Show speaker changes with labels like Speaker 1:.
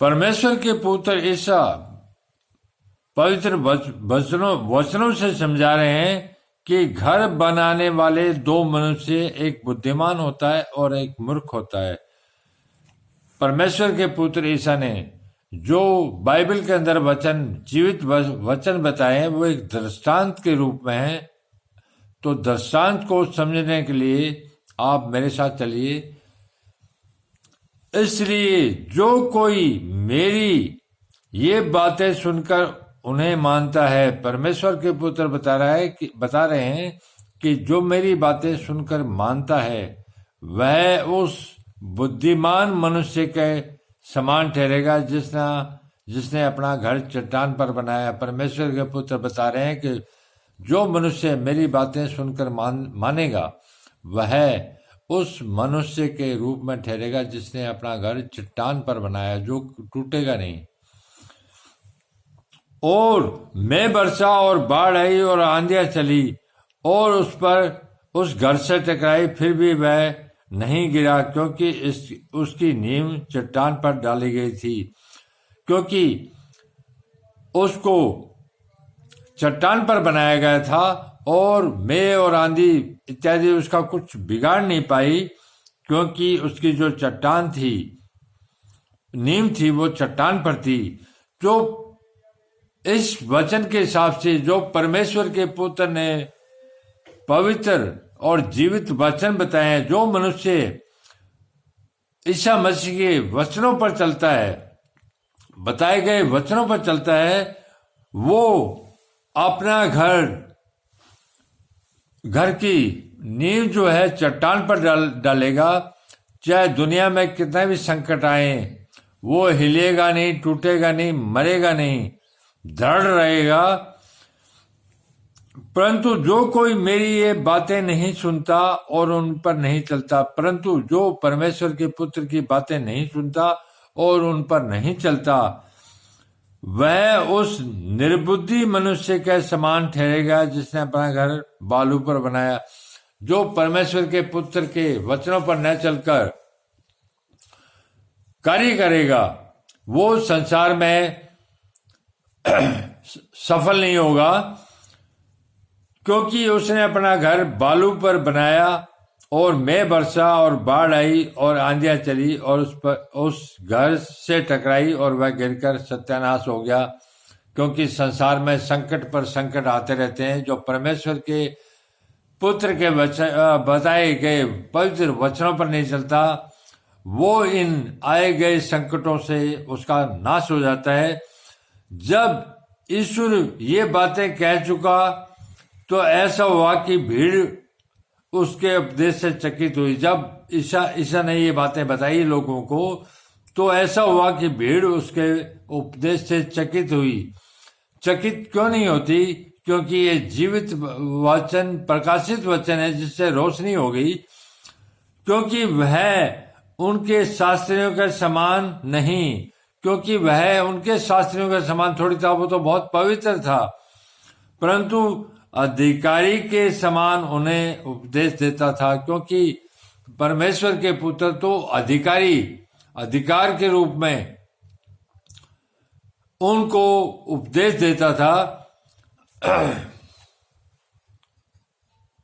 Speaker 1: परमेश्वर के पुत्र ईसा पवित्र वचनों से समझा रहे हैं कि घर बनाने वाले दो मनुष्य, एक बुद्धिमान होता है और एक मूर्ख होता है। परमेश्वर के पुत्र ईसा ने जो बाइबल के अंदर वचन, जीवित वचन बताए हैं, वो एक दृष्टांत के रूप में है। तो दृष्टांत को समझने के लिए आप मेरे साथ चलिए। इसलिए जो कोई मेरी ये बातें सुनकर उन्हें मानता है, परमेश्वर के पुत्र बता रहे हैं कि जो मेरी बातें सुनकर मानता है वह उस बुद्धिमान मनुष्य के समान ठहरेगा जिसने अपना घर चट्टान पर बनाया। परमेश्वर के पुत्र बता रहे हैं कि जो मनुष्य मेरी बातें सुनकर मानेगा वह उस मनुष्य के रूप में ठहरेगा जिसने अपना घर चट्टान पर बनाया, जो टूटेगा नहीं। और मैं बरसा और बाढ़ आई और आंधियां चली और उस घर से टकराई, फिर भी वह नहीं गिरा क्योंकि उसकी नींव चट्टान पर डाली गई थी। क्योंकि उसको चट्टान पर बनाया गया था और मैं और आंधी इत्यादि उसका कुछ बिगाड़ नहीं पाई, क्योंकि उसकी जो चट्टान थी, नींव थी, वो चट्टान पर थी। जो इस वचन के हिसाब से जो परमेश्वर के पुत्र ने पवित्र और जीवित वचन बताए हैं, जो मनुष्य ईसा मसीह के वचनों पर चलता है, बताए गए वचनों पर चलता है, वो अपना घर की नींव जो है चट्टान पर डालेगा। चाहे दुनिया में कितना भी संकट आए, वो हिलेगा नहीं, टूटेगा नहीं, मरेगा नहीं, दृढ़ रहेगा। परंतु जो कोई मेरी ये बातें नहीं सुनता और उन पर नहीं चलता, परंतु जो परमेश्वर के पुत्र की बातें नहीं सुनता और उन पर नहीं चलता, वह उस निर्बुद्धि मनुष्य के समान ठहरेगा जिसने अपना घर बालू पर बनाया। जो परमेश्वर के पुत्र के वचनों पर न चलकर कार्य करेगा, वो संसार में सफल नहीं होगा, क्योंकि उसने अपना घर बालू पर बनाया और मैं बरसा और बाढ़ आई और आंधियां चली और उस घर से टकराई और वह गिरकर सत्यानाश हो गया। क्योंकि संसार में संकट पर संकट आते रहते हैं। जो परमेश्वर के पुत्र के बताए गए पवित्र वचनों पर नहीं चलता, वो इन आए गए संकटों से उसका नाश हो जाता है। जब ईश्वर ये बातें कह चुका तो ऐसा हुआ कि भीड़ उसके उपदेश से चकित हुई। जब ईसा ने ये बातें बताई लोगों को, तो ऐसा हुआ कि भीड़ उसके उपदेश से चकित हुई। चकित क्यों नहीं होती? क्योंकि ये जीवित वचन, प्रकाशित वचन है जिससे रोशनी हो गई। क्योंकि वह उनके शास्त्रियों के समान नहीं, क्योंकि वह उनके शास्त्रियों के समान थोड़ी था, वो तो बहुत पवित्र था, परंतु अधिकारी के समान उन्हें उपदेश देता था। क्योंकि परमेश्वर के पुत्र तो अधिकार के रूप में उनको उपदेश देता था।